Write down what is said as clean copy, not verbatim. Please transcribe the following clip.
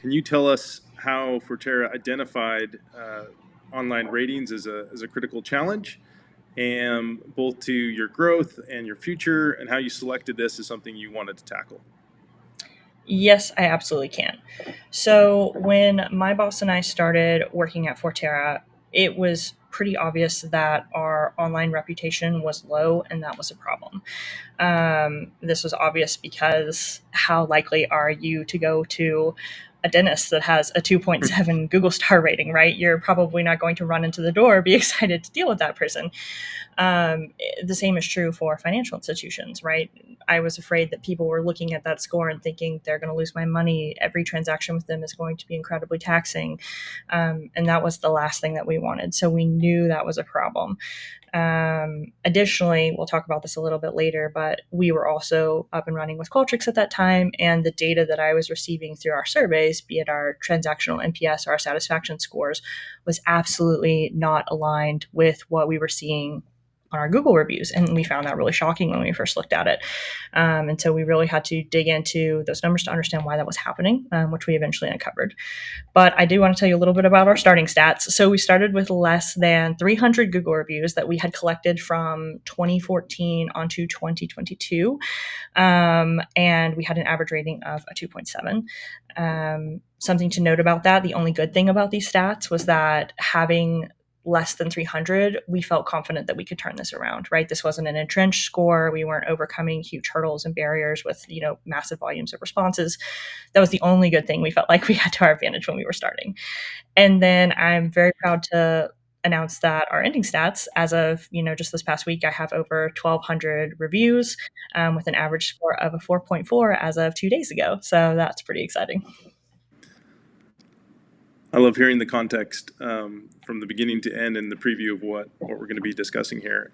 Can you tell us how Fortera identified online ratings as a critical challenge, and both to your growth and your future, and how you selected this as something you wanted to tackle? Yes, I absolutely can. So, when my boss and I started working at Fortera, it was pretty obvious that our online reputation was low, and that was a problem. This was obvious because how likely are you to go to a dentist that has a 2.7 Google star rating, right? You're probably not going to run into the door, be excited to deal with that person. Um, the same is true for financial institutions, right? I was afraid that people were looking at that score and thinking they're going to lose my money. Every transaction with them is going to be incredibly taxing. And that was the last thing that we wanted. So we knew that was a problem. Additionally, we'll talk about this a little bit later, but we were also up and running with Qualtrics at that time, and the data that I was receiving through our surveys, be it our transactional NPS or our satisfaction scores, was absolutely not aligned with what we were seeing on our Google reviews. And we found that really shocking when we first looked at it. And so we really had to dig into those numbers to understand why that was happening, which we eventually uncovered. But I do want to tell you a little bit about our starting stats. So we started with less than 300 Google reviews that we had collected from 2014 onto 2022. And we had an average rating of a 2.7. Something to note about that, the only good thing about these stats was that having less than 300, we felt confident that we could turn this around, right? This wasn't an entrenched score. We weren't overcoming huge hurdles and barriers with, massive volumes of responses. That was the only good thing we felt like we had to our advantage when we were starting. And then I'm very proud to announce that our ending stats, as of just this past week, I have over 1,200 reviews, with an average score of a 4.4 as of 2 days ago. So that's pretty exciting. I love hearing the context from the beginning to end and the preview of what we're going to be discussing here.